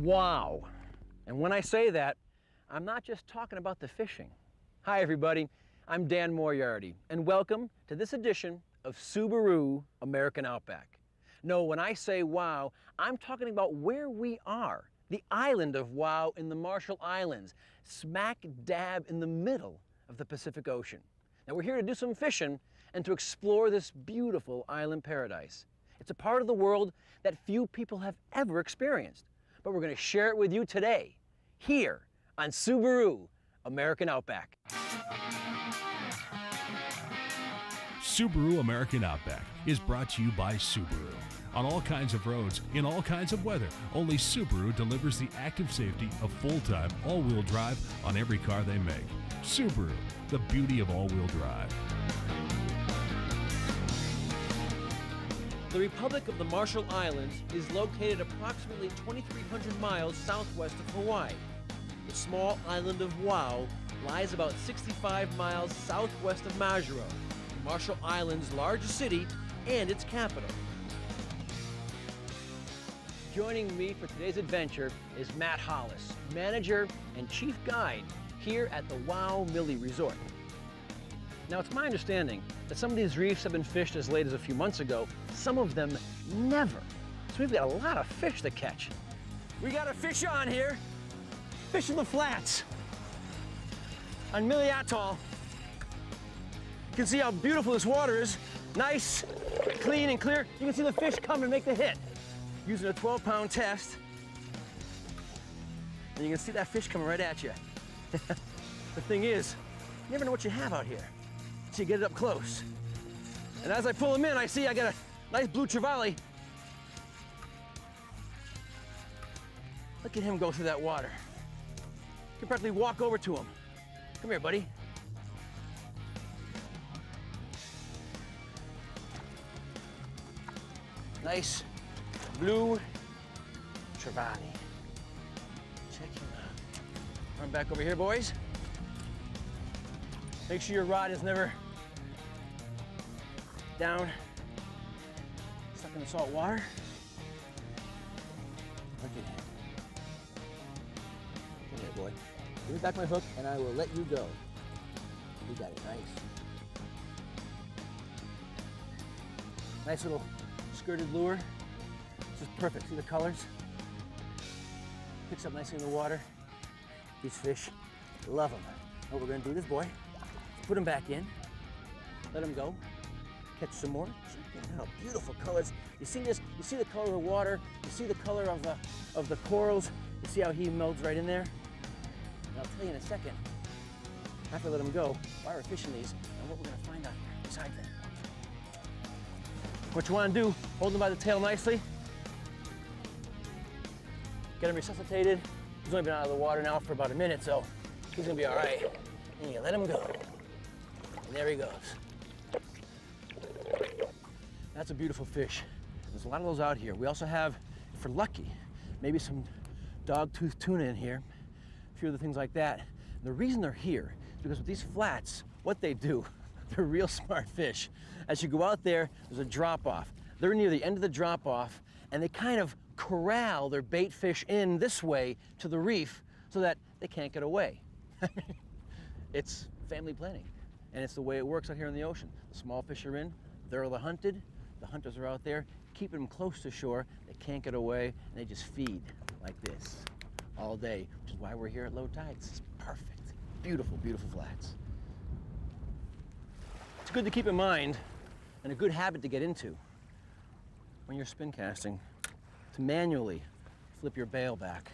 Wow. And when I say that, I'm not just talking about the fishing. Hi everybody, I'm Dan Moriarty, and welcome to this edition of Subaru American Outback. No, when I say wow, I'm talking about where we are, the island of Wow in the Marshall Islands, smack dab in the middle of the Pacific Ocean. Now we're here to do some fishing and to explore this beautiful island paradise. It's a part of the world that few people have ever experienced, but we're going to share it with you today, here on Subaru American Outback. Subaru American Outback is brought to you by Subaru. On all kinds of roads, in all kinds of weather, only Subaru delivers the active safety of full-time, all-wheel drive on every car they make. Subaru, the beauty of all-wheel drive. The Republic of the Marshall Islands is located approximately 2,300 miles southwest of Hawaii. The small island of Wow lies about 65 miles southwest of Majuro, the Marshall Islands' largest city and its capital. Joining me for today's adventure is Matt Hollis, manager and chief guide here at the Wow Millie Resort. Now, it's my understanding that some of these reefs have been fished as late as a few months ago, some of them never. So we've got a lot of fish to catch. We got a fish on here, fishing the flats on Millie Atoll. You can see how beautiful this water is. Nice, clean and clear. You can see the fish come and make the hit using a 12-pound test. And you can see that fish coming right at you. The thing is, you never know what you have out here. So you get it up close. And as I pull him in, I see I got a nice blue trevally. Look at him go through that water. You can practically walk over to him. Come here, buddy. Nice blue trevally. Check him out. Run back over here, boys. Make sure your rod is never down, stuck in the salt water. Look at him. Come here, boy. Give me back my hook and I will let you go. You got it, nice. Nice little skirted lure. This is perfect, see the colors? Picks up nicely in the water. These fish, love them. What we're gonna do this, boy, put them back in, let them go, catch some more. Check out beautiful colors. You see this? You see the color of the water. You see the color of the corals. You see how he melds right in there? And I'll tell you in a second, after I let them go, why we're fishing these and what we're gonna find out here beside them. What you wanna do, hold them by the tail nicely, get him resuscitated. He's only been out of the water now for about a minute, so he's gonna be all right. And you let him go. And there he goes. That's a beautiful fish. There's a lot of those out here. We also have, if we're lucky, maybe some dog-tooth tuna in here, a few other things like that. And the reason they're here is because with these flats, what they do, they're real smart fish. As you go out there, there's a drop-off. They're near the end of the drop-off, and they kind of corral their bait fish in this way to the reef so that they can't get away. It's family planning, and it's the way it works out here in the ocean. The small fish are in, they're the hunted, the hunters are out there, keeping them close to shore, they can't get away, and they just feed like this all day, which is why we're here at low tides. It's perfect. Beautiful, beautiful flats. It's good to keep in mind, and a good habit to get into when you're spin casting, to manually flip your bail back,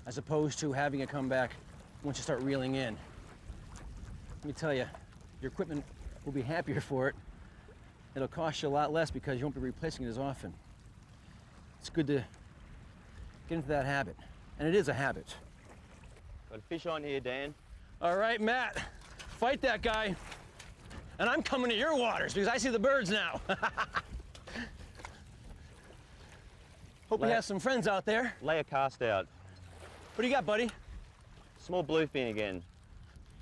as opposed to having it come back once you start reeling in. Let me tell you, your equipment will be happier for it. It'll cost you a lot less because you won't be replacing it as often. It's good to get into that habit. And it is a habit. Got a fish on here, Dan. All right, Matt, fight that guy. And I'm coming to your waters because I see the birds now. Hope he has some friends out there. Lay a cast out. What do you got, buddy? Small bluefin again.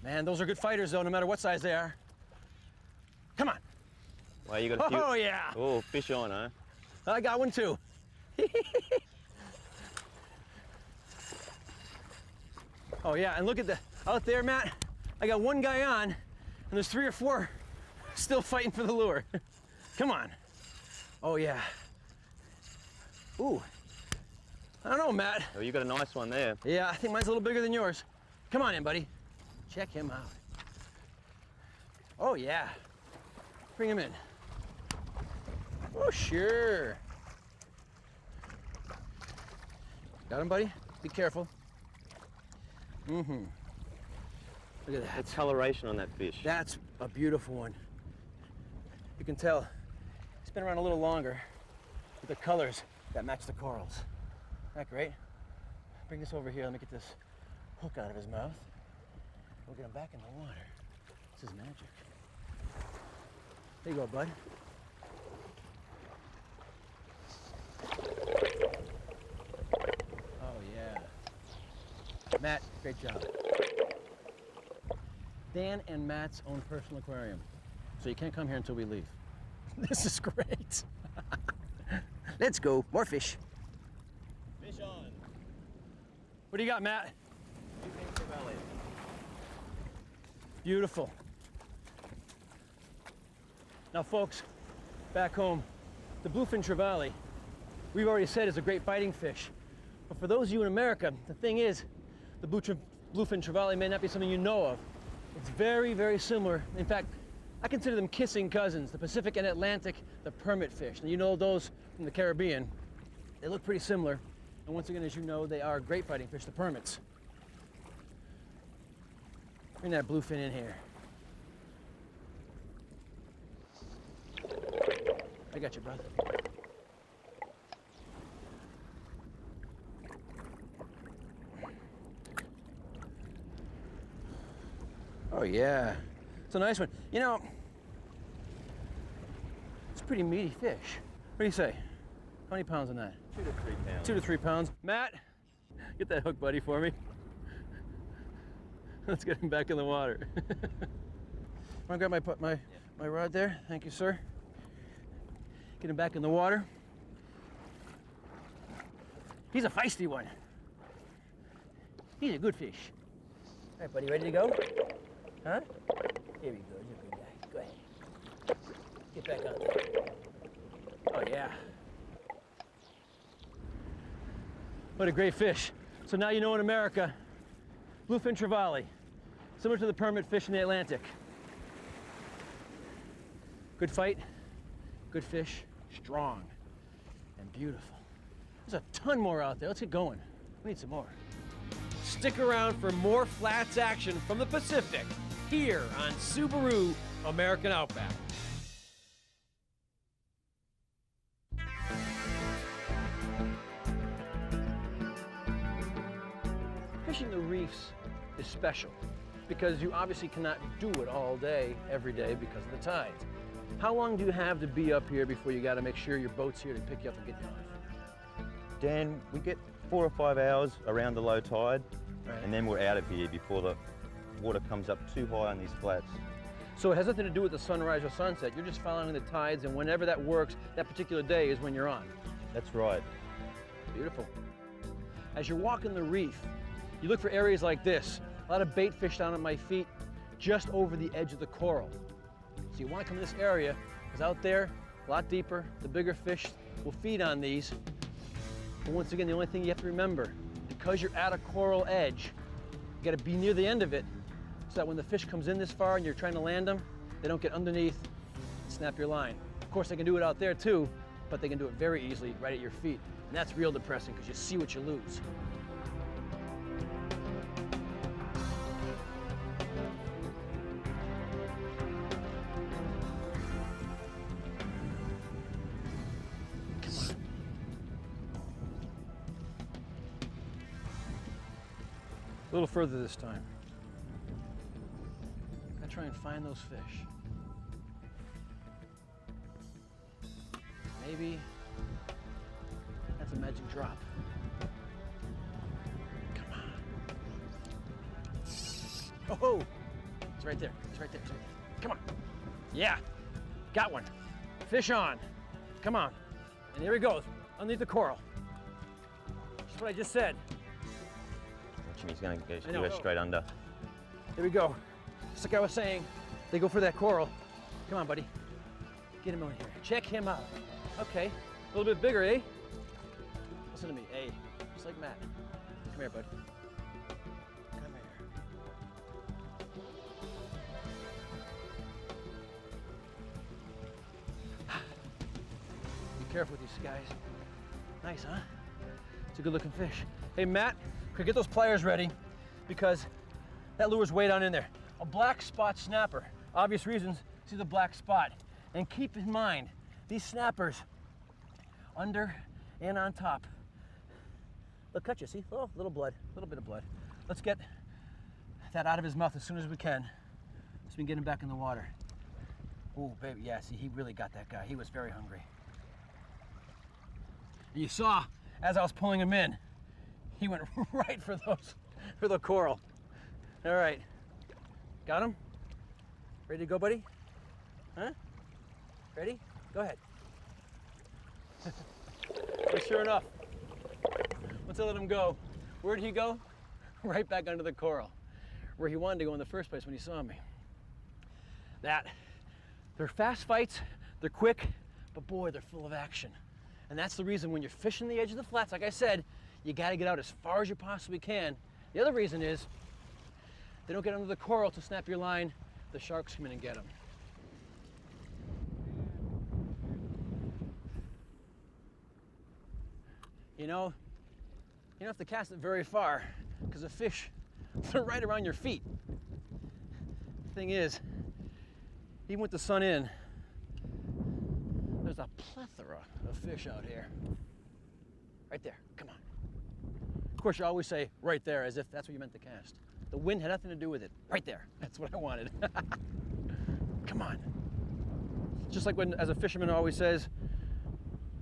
Man, those are good fighters, though, no matter what size they are. Come on. Well, you got a few. Oh, yeah. Oh, fish on, huh? I got one, too. Oh, yeah, and look at out there, Matt. I got one guy on, and there's 3 or 4 still fighting for the lure. Come on. Oh, yeah. Ooh. I don't know, Matt. Oh, you got a nice one there. Yeah, I think mine's a little bigger than yours. Come on in, buddy. Check him out. Oh, yeah. Bring him in. Oh, sure. Got him, buddy? Be careful. Mm-hmm. Look at that. That's coloration on that fish. That's a beautiful one. You can tell it's been around a little longer with the colors that match the corals. Isn't that great? Bring this over here. Let me get this hook out of his mouth. We'll get him back in the water. This is magic. There you go, bud. Oh, yeah. Matt, great job. Dan and Matt's own personal aquarium. So you can't come here until we leave. This is great. Let's go. More fish. Fish on. What do you got, Matt? Beautiful. Now, folks, back home, the bluefin trevally, we've already said is a great biting fish. But for those of you in America, the thing is, the bluefin trevally may not be something you know of. It's very, very similar. In fact, I consider them kissing cousins, the Pacific and Atlantic, the permit fish. Now, you know those from the Caribbean. They look pretty similar. And once again, as you know, they are great fighting fish, the permits. Bring that bluefin in here. I got you, brother. Oh, yeah. It's a nice one. You know, it's a pretty meaty fish. What do you say? How many pounds on that? 2 to 3 pounds. 2 to 3 pounds. Matt, get that hook, buddy, for me. Let's get him back in the water. Want to grab my rod there? Thank you, sir. Get him back in the water. He's a feisty one. He's a good fish. All right, buddy, ready to go? Huh? Here we go. You're a good guy. Go ahead. Get back on there. Oh, yeah. What a great fish. So now you know in America, bluefin trevally, similar to the permit fish in the Atlantic. Good fight, good fish, strong, and beautiful. There's a ton more out there. Let's get going. We need some more. Stick around for more flats action from the Pacific here on Subaru American Outback. Fishing the reefs is special because you obviously cannot do it all day, every day because of the tides. How long do you have to be up here before you got to make sure your boat's here to pick you up and get you off? Dan, we get 4 or 5 hours around the low tide, Right. and then we're out of here before the water comes up too high on these flats. So it has nothing to do with the sunrise or sunset. You're just following the tides, and whenever that works, that particular day is when you're on. That's right. Beautiful. As you're walking the reef, you look for areas like this. A lot of bait fish down at my feet, just over the edge of the coral. So you want to come to this area, because out there, a lot deeper, the bigger fish will feed on these. But once again, the only thing you have to remember, because you're at a coral edge, you got to be near the end of it, so that when the fish comes in this far and you're trying to land them, they don't get underneath and snap your line. Of course, they can do it out there too, but they can do it very easily right at your feet. And that's real depressing, because you see what you lose. little further this time. I try and find those fish. Maybe that's a magic drop. Come on. Oh, it's right there. It's right there. It's right there. Come on. Yeah, got one. Fish on. Come on. And here he goes, underneath the coral. Just what I just said. Watch him, he's going to go straight under. Here we go. Just like I was saying, they go for that coral. Come on, buddy. Get him on here. Check him out. Okay, a little bit bigger, eh? Listen to me, eh? Just like Matt. Come here, bud. Come here. Be careful with these guys. Nice, huh? It's a good looking fish. Hey, Matt, could get those pliers ready because that lure's way down in there. A black spot snapper. Obvious reasons, see the black spot. And keep in mind, these snappers, under and on top. They'll cut you, see? Oh, little blood, a little bit of blood. Let's get that out of his mouth as soon as we can so we can get him back in the water. Oh, baby, yeah, see, he really got that guy. He was very hungry. And you saw, as I was pulling him in, he went right for the coral. All right, got him? Ready to go, buddy? Huh? Ready? Go ahead. Well, sure enough, once I let him go, where'd he go? Right back under the coral, where he wanted to go in the first place when he saw me. They're fast fights, they're quick, but boy, they're full of action. And that's the reason when you're fishing the edge of the flats, like I said, you gotta get out as far as you possibly can. The other reason is, they don't get under the coral to snap your line, the sharks come in and get them. You know, you don't have to cast it very far because the fish, they're right around your feet. Thing is, even with the sun in, there's a plethora of fish out here. Right there, come on. Of course, you always say right there as if that's what you meant to cast. The wind had nothing to do with it. Right there, that's what I wanted. Come on. Just like when, as a fisherman always says,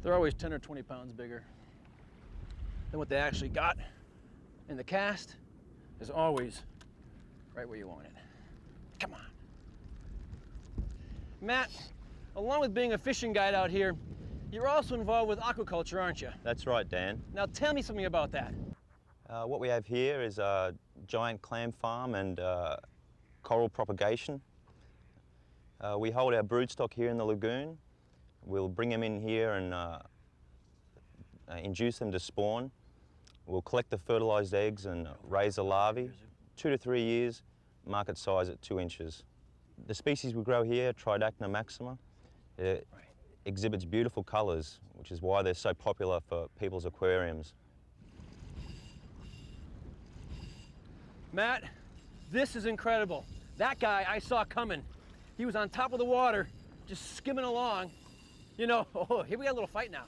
they're always 10 or 20 pounds bigger than what they actually got. And the cast is always right where you want it. Come on. Matt, along with being a fishing guide out here, you're also involved with aquaculture, aren't you? That's right, Dan. Now tell me something about that. What we have here is a giant clam farm and coral propagation. We hold our broodstock here in the lagoon. We'll bring them in here and induce them to spawn. We'll collect the fertilized eggs and raise the larvae. 2 to 3 years, market size at 2 inches. The species we grow here, Tridacna maxima, exhibits beautiful colors, which is why they're so popular for people's aquariums. Matt, this is incredible. That guy I saw coming. He was on top of the water, just skimming along. You know, oh, here we got a little fight now.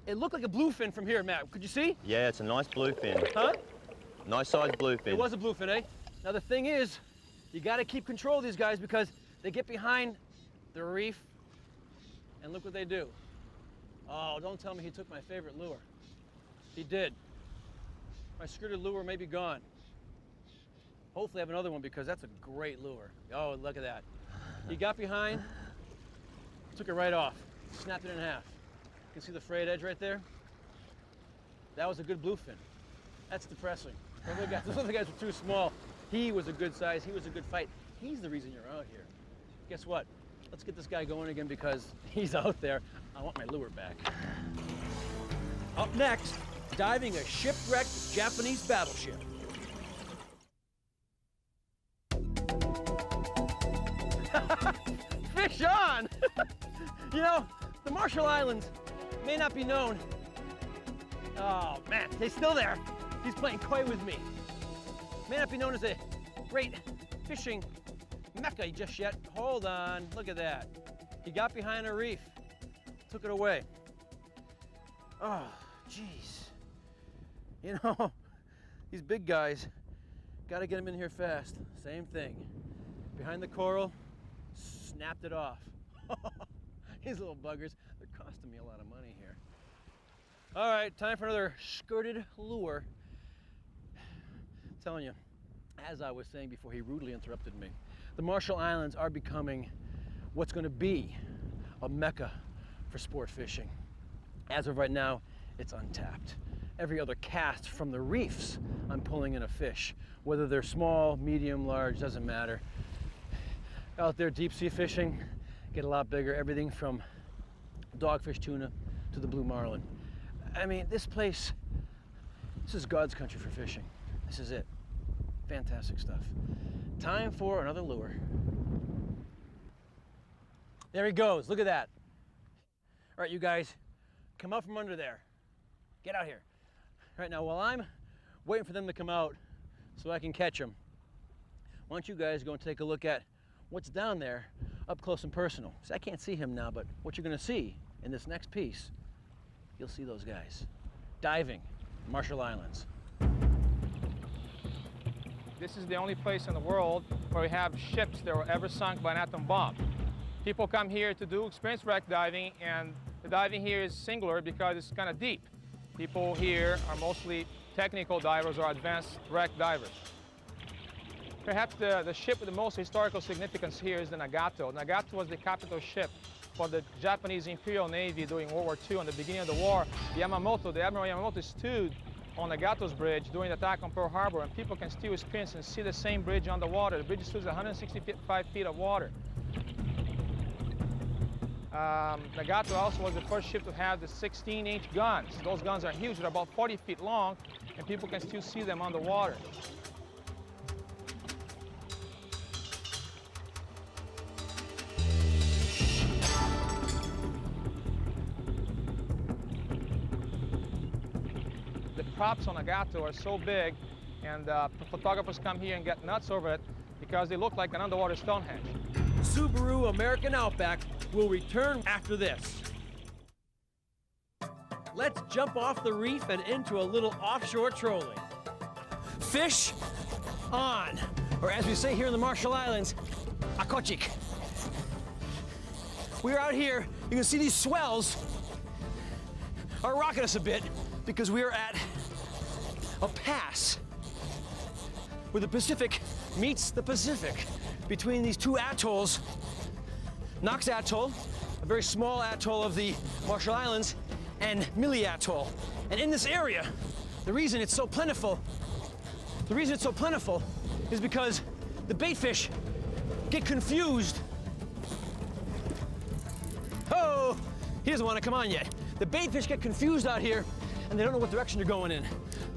It looked like a bluefin from here, Matt. Could you see? Yeah, it's a nice bluefin. Huh? Nice sized bluefin. It was a bluefin, eh? Now the thing is, you gotta keep control of these guys because they get behind the reef and look what they do. Oh, don't tell me he took my favorite lure. He did. My skirted lure may be gone. Hopefully I have another one because that's a great lure. Oh, look at that. He got behind, took it right off, snapped it in half. You can see the frayed edge right there? That was a good bluefin. That's depressing. Those other guys were too small. He was a good size, he was a good fight. He's the reason you're out here. Guess what? Let's get this guy going again because he's out there. I want my lure back. Up next, diving a shipwrecked Japanese battleship. Fish on! You know, the Marshall Islands may not be known. Oh man, he's still there. He's playing coy with me. May not be known as a great fishing mecca just yet. Hold on, look at that. He got behind a reef, took it away. Oh, jeez. You know, these big guys Gotta get them in here fast. Same thing. Behind the coral, snapped it off. These little buggers, they're costing me a lot of money here. All right, time for another skirted lure. I'm telling you, as I was saying before he rudely interrupted me, the Marshall Islands are becoming what's going to be a mecca for sport fishing. As of right now, it's untapped. Every other cast from the reefs, I'm pulling in a fish. Whether they're small, medium, large, doesn't matter. Out there deep sea fishing, get a lot bigger. Everything from dogfish tuna to the blue marlin. I mean, this place, this is God's country for fishing. This is it. Fantastic stuff. Time for another lure. There he goes, look at that. All right, you guys, come out from under there. Get out here. All right, now while I'm waiting for them to come out so I can catch them, why don't you guys go and take a look at what's down there up close and personal. See, I can't see him now, but what you're gonna see in this next piece, you'll see those guys diving Marshall Islands. This is the only place in the world where we have ships that were ever sunk by an atom bomb. People come here to do experience wreck diving, and the diving here is singular because it's kind of deep. People here are mostly technical divers or advanced wreck divers. Perhaps the ship with the most historical significance here is the Nagato. Nagato was the capital ship for the Japanese Imperial Navy during World War II. In the beginning of the war, the Admiral Yamamoto stood on Nagato's bridge during the attack on Pearl Harbor, and people can still experience and see the same bridge underwater. The bridge stood 165 feet of water. Nagato also was the first ship to have the 16-inch guns. Those guns are huge, they're about 40 feet long, and people can still see them underwater. The props on Nagato are so big, and photographers come here and get nuts over it because they look like an underwater Stonehenge. Subaru American Outback will return after this. Let's jump off the reef and into a little offshore trolling. Fish on, or as we say here in the Marshall Islands, akochik. We're out here, you can see these swells are rocking us a bit because we're at a pass where the Pacific meets the Pacific between these two atolls. Knox Atoll, a very small atoll of the Marshall Islands, and Mili Atoll. And in this area, the reason it's so plentiful is because the bait fish get confused. Oh, he doesn't want to come on yet. The bait fish get confused out here and they don't know what direction they're going in.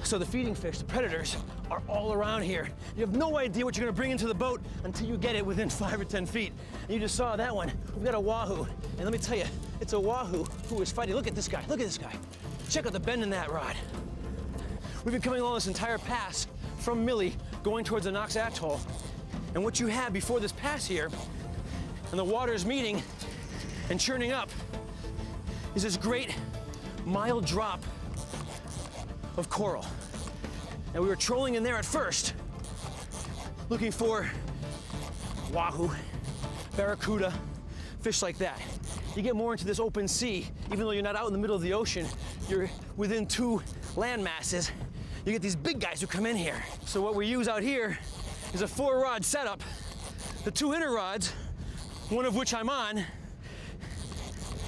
So the feeding fish, the predators, are all around here. You have no idea what you're gonna bring into the boat until you get it within 5 or 10 feet. And you just saw that one. We've got a wahoo. And let me tell you, it's a wahoo who is fighting. Look at this guy, look at this guy. Check out the bend in that rod. We've been coming along this entire pass from Mili, going towards the Knox Atoll. And what you have before this pass here, and the water is meeting and churning up, is this great mild drop of coral. And we were trolling in there at first, looking for wahoo, barracuda, fish like that. You get more into this open sea, even though you're not out in the middle of the ocean, you're within 2 land masses, you get these big guys who come in here. So what we use out here is a 4-rod setup. The 2 inner rods, one of which I'm on,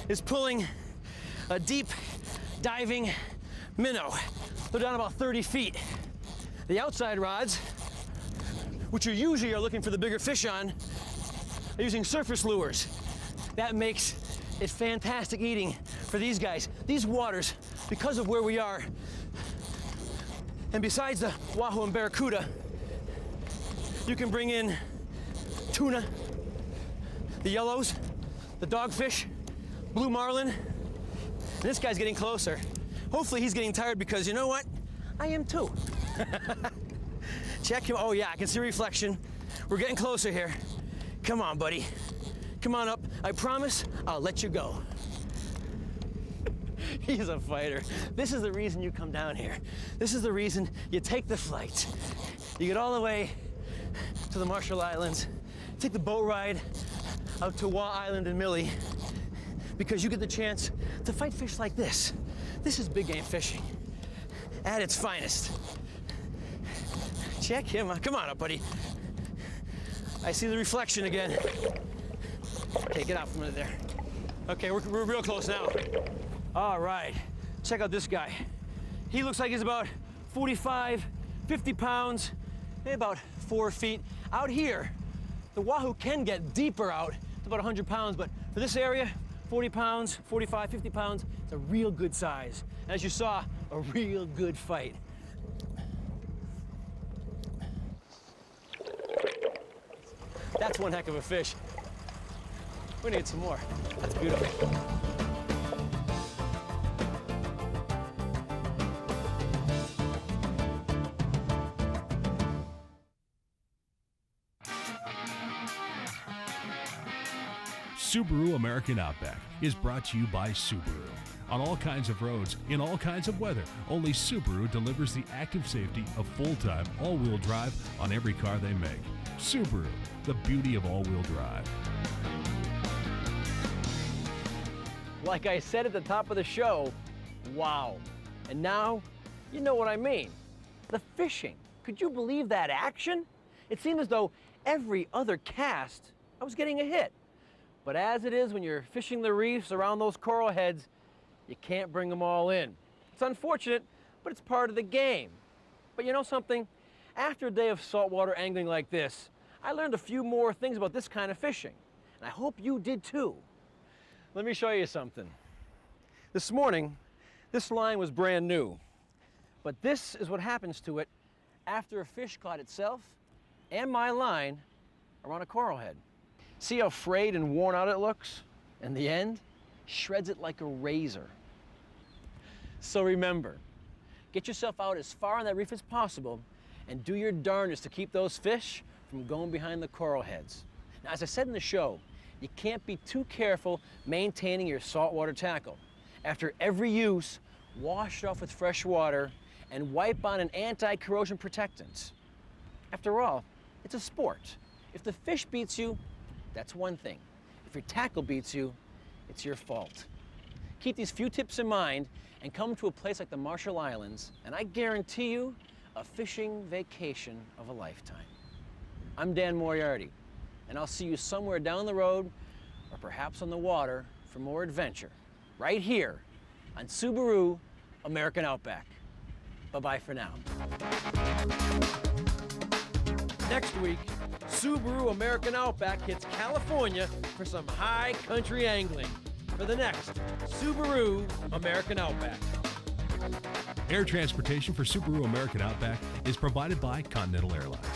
is pulling a deep diving minnow. They're down about 30 feet. The outside rods, which you usually are looking for the bigger fish on, are using surface lures. That makes it fantastic eating for these guys. These waters, because of where we are, and besides the wahoo and barracuda, you can bring in tuna, the yellows, the dogfish, blue marlin, and this guy's getting closer. Hopefully he's getting tired because you know what? I am too. Check him. Oh yeah, I can see reflection. We're getting closer here. Come on, buddy. Come on up. I promise I'll let you go. He's a fighter. This is the reason you come down here. This is the reason you take the flight. You get all the way to the Marshall Islands, take the boat ride out to Wa Island and Millie, because you get the chance to fight fish like this. This is big game fishing at its finest. Check him out. Come on up, buddy. I see the reflection again. Okay, get out from under there. Okay, we're real close now. All right, check out this guy. He looks like he's about 45, 50 pounds, maybe about 4 feet. Out here, the wahoo can get deeper out to about 100 pounds, but for this area, 40 pounds, 45, 50 pounds, it's a real good size. And as you saw, a real good fight. That's one heck of a fish. We need some more. That's beautiful. Subaru American Outback is brought to you by Subaru. On all kinds of roads, in all kinds of weather, only Subaru delivers the active safety of full-time, all-wheel drive on every car they make. Subaru, the beauty of all-wheel drive. Like I said at the top of the show, wow. And now, you know what I mean. The fishing. Could you believe that action? It seemed as though every other cast, I was getting a hit. But as it is when you're fishing the reefs around those coral heads, you can't bring them all in. It's unfortunate, but it's part of the game. But you know something? After a day of saltwater angling like this, I learned a few more things about this kind of fishing. And I hope you did too. Let me show you something. This morning, this line was brand new. But this is what happens to it after a fish caught itself and my line around a coral head. See how frayed and worn out it looks? In the end, shreds it like a razor. So remember, get yourself out as far on that reef as possible and do your darndest to keep those fish from going behind the coral heads. Now, as I said in the show, you can't be too careful maintaining your saltwater tackle. After every use, wash it off with fresh water and wipe on an anti-corrosion protectant. After all, it's a sport. If the fish beats you, that's one thing. If your tackle beats you, it's your fault. Keep these few tips in mind and come to a place like the Marshall Islands, and I guarantee you a fishing vacation of a lifetime. I'm Dan Moriarty, and I'll see you somewhere down the road or perhaps on the water for more adventure, right here on Subaru American Outback. Bye-bye for now. Next week, Subaru American Outback hits California for some high country angling for the next Subaru American Outback. Air transportation for Subaru American Outback is provided by Continental Airlines.